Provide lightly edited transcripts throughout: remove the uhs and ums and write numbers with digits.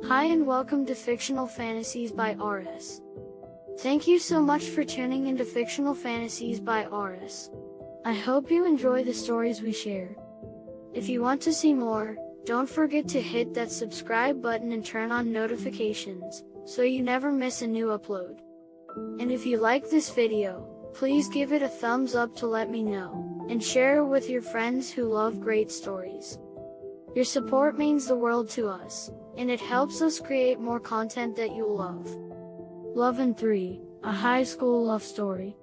Hi and welcome to Fictional Fantasies by RS. Thank you so much for tuning into Fictional Fantasies by RS. I hope you enjoy the stories we share. If you want to see more, don't forget to hit that subscribe button and turn on notifications, so you never miss a new upload. And if you like this video, please give it a thumbs up to let me know, and share it with your friends who love great stories. Your support means the world to us, and it helps us create more content that you'll love. Love in 3, a high school love story.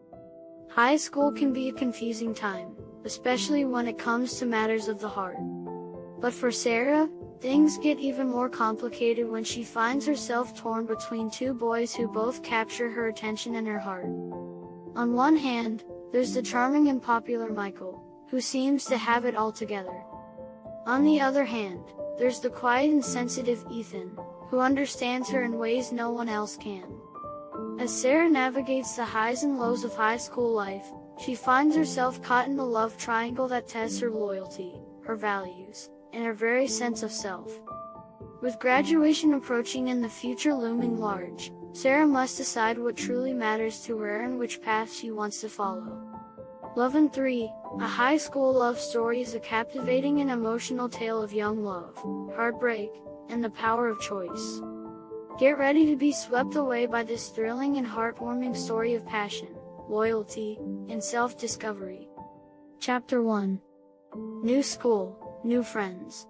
High school can be a confusing time, especially when it comes to matters of the heart. But for Sarah, things get even more complicated when she finds herself torn between two boys who both capture her attention and her heart. On one hand, there's the charming and popular Michael, who seems to have it all together. On the other hand, there's the quiet and sensitive Ethan, who understands her in ways no one else can. As Sarah navigates the highs and lows of high school life, she finds herself caught in a love triangle that tests her loyalty, her values, and her very sense of self. With graduation approaching and the future looming large, Sarah must decide what truly matters to her and which path she wants to follow. Love in 3, a high school love story is a captivating and emotional tale of young love, heartbreak, and the power of choice. Get ready to be swept away by this thrilling and heartwarming story of passion, loyalty, and self-discovery. Chapter 1. New school, new friends.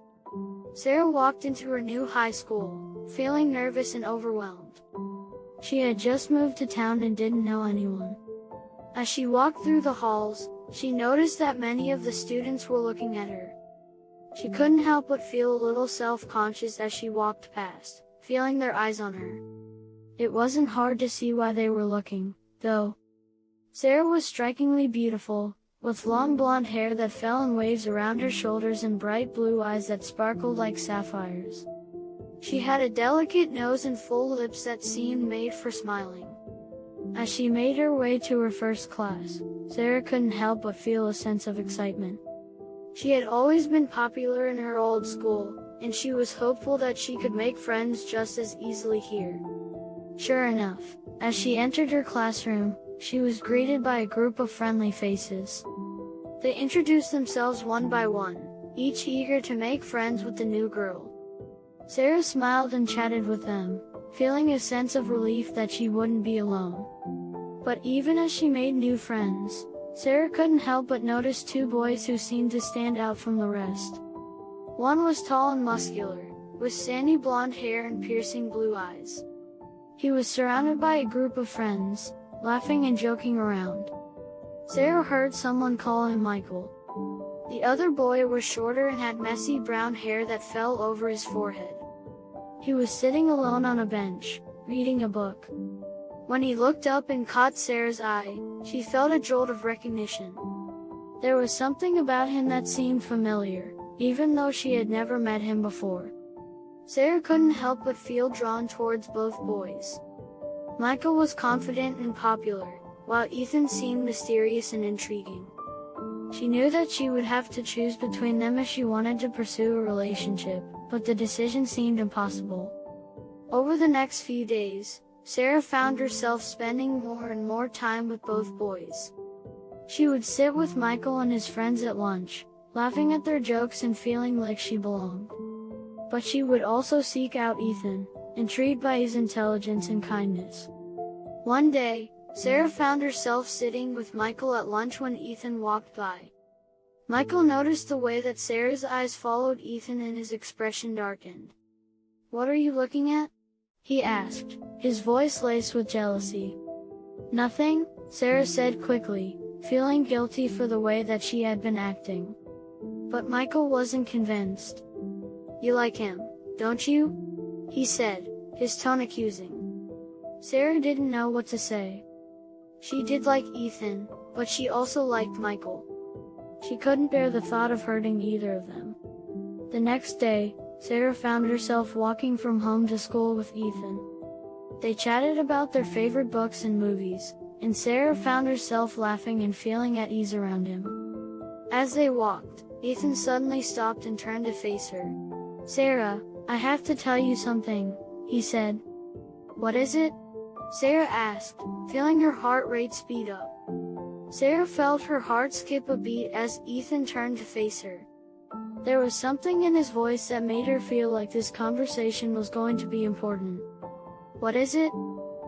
Sarah walked into her new high school, feeling nervous and overwhelmed. She had just moved to town and didn't know anyone. As she walked through the halls, she noticed that many of the students were looking at her. She couldn't help but feel a little self-conscious as she walked past, feeling their eyes on her. It wasn't hard to see why they were looking, though. Sarah was strikingly beautiful, with long blonde hair that fell in waves around her shoulders and bright blue eyes that sparkled like sapphires. She had a delicate nose and full lips that seemed made for smiling. As she made her way to her first class, Sarah couldn't help but feel a sense of excitement. She had always been popular in her old school, and she was hopeful that she could make friends just as easily here. Sure enough, as she entered her classroom, she was greeted by a group of friendly faces. They introduced themselves one by one, each eager to make friends with the new girl. Sarah smiled and chatted with them, feeling a sense of relief that she wouldn't be alone. But even as she made new friends, Sarah couldn't help but notice two boys who seemed to stand out from the rest. One was tall and muscular, with sandy blonde hair and piercing blue eyes. He was surrounded by a group of friends, laughing and joking around. Sarah heard someone call him Michael. The other boy was shorter and had messy brown hair that fell over his forehead. He was sitting alone on a bench, reading a book. When he looked up and caught Sarah's eye, she felt a jolt of recognition. There was something about him that seemed familiar, even though she had never met him before. Sarah couldn't help but feel drawn towards both boys. Michael was confident and popular, while Ethan seemed mysterious and intriguing. She knew that she would have to choose between them if she wanted to pursue a relationship, but the decision seemed impossible. Over the next few days, Sarah found herself spending more and more time with both boys. She would sit with Michael and his friends at lunch, laughing at their jokes and feeling like she belonged. But she would also seek out Ethan, intrigued by his intelligence and kindness. One day, Sarah found herself sitting with Michael at lunch when Ethan walked by. Michael noticed the way that Sarah's eyes followed Ethan and his expression darkened. "What are you looking at?" he asked, his voice laced with jealousy. "Nothing," Sarah said quickly, feeling guilty for the way that she had been acting. But Michael wasn't convinced. "You like him, don't you?" he said, his tone accusing. Sarah didn't know what to say. She did like Ethan, but she also liked Michael. She couldn't bear the thought of hurting either of them. The next day, Sarah found herself walking from home to school with Ethan. They chatted about their favorite books and movies, and Sarah found herself laughing and feeling at ease around him. As they walked, Ethan suddenly stopped and turned to face her. "Sarah, I have to tell you something, he said. What is it? Sarah asked, feeling her heart rate speed up. Sarah felt her heart skip a beat as Ethan turned to face her. There was something in his voice that made her feel like this conversation was going to be important. What is it?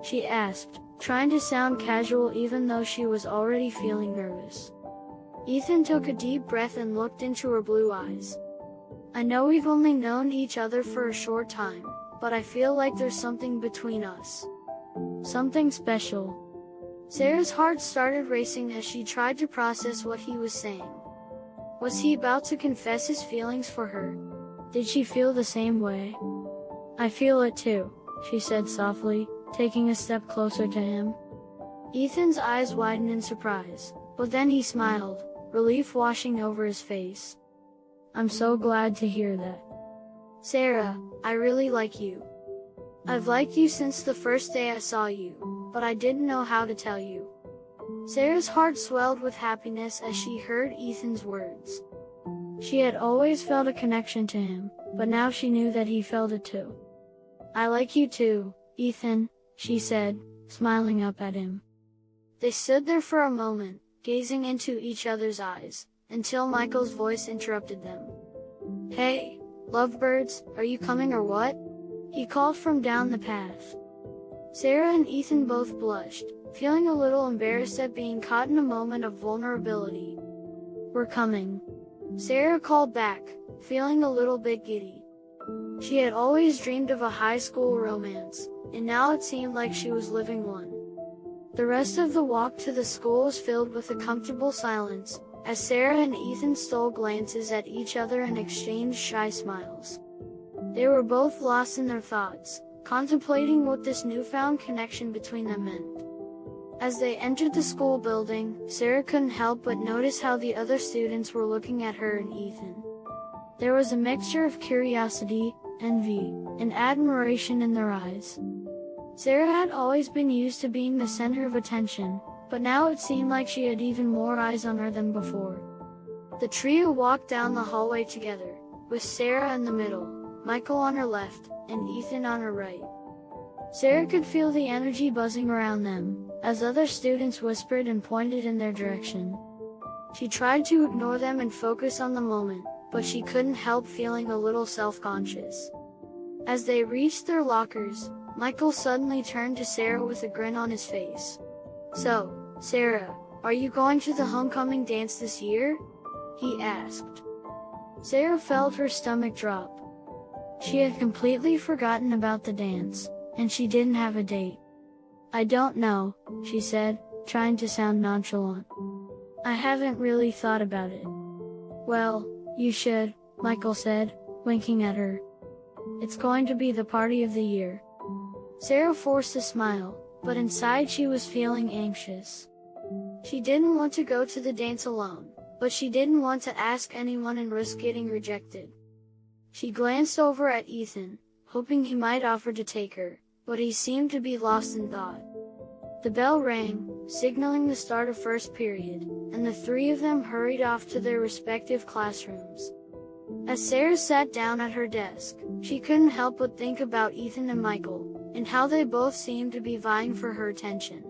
She asked, trying to sound casual even though she was already feeling nervous. Ethan took a deep breath and looked into her blue eyes. I know we've only known each other for a short time, but I feel like there's something between us. Something special. Sarah's heart started racing as she tried to process what he was saying. Was he about to confess his feelings for her? Did she feel the same way? I feel it too, she said softly, taking a step closer to him. Ethan's eyes widened in surprise, but then he smiled, relief washing over his face. I'm so glad to hear that. Sarah, I really like you. I've liked you since the first day I saw you, but I didn't know how to tell you. Sarah's heart swelled with happiness as she heard Ethan's words. She had always felt a connection to him, but now she knew that he felt it too. I like you too, Ethan, she said, smiling up at him. They stood there for a moment, gazing into each other's eyes, until Michael's voice interrupted them. Hey, lovebirds, are you coming or what? He called from down the path. Sarah and Ethan both blushed, feeling a little embarrassed at being caught in a moment of vulnerability. We're coming. Sarah called back, feeling a little bit giddy. She had always dreamed of a high school romance, and now it seemed like she was living one. The rest of the walk to the school was filled with a comfortable silence, as Sarah and Ethan stole glances at each other and exchanged shy smiles. They were both lost in their thoughts, contemplating what this newfound connection between them meant. As they entered the school building, Sarah couldn't help but notice how the other students were looking at her and Ethan. There was a mixture of curiosity, envy, and admiration in their eyes. Sarah had always been used to being the center of attention, but now it seemed like she had even more eyes on her than before. The trio walked down the hallway together, with Sarah in the middle, Michael on her left, and Ethan on her right. Sarah could feel the energy buzzing around them, as other students whispered and pointed in their direction. She tried to ignore them and focus on the moment, but she couldn't help feeling a little self-conscious. As they reached their lockers, Michael suddenly turned to Sarah with a grin on his face. So, Sarah, are you going to the homecoming dance this year? He asked. Sarah felt her stomach drop. She had completely forgotten about the dance, and she didn't have a date. I don't know, she said, trying to sound nonchalant. I haven't really thought about it. Well, you should, Michael said, winking at her. It's going to be the party of the year. Sarah forced a smile, but inside she was feeling anxious. She didn't want to go to the dance alone, but she didn't want to ask anyone and risk getting rejected. She glanced over at Ethan, hoping he might offer to take her, but he seemed to be lost in thought. The bell rang, signaling the start of first period, and the three of them hurried off to their respective classrooms. As Sarah sat down at her desk, she couldn't help but think about Ethan and Michael, and how they both seemed to be vying for her attention.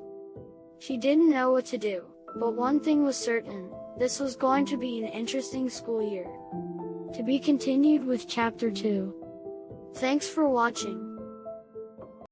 She didn't know what to do, but one thing was certain, this was going to be an interesting school year. To be continued with Chapter 2. Thanks for watching.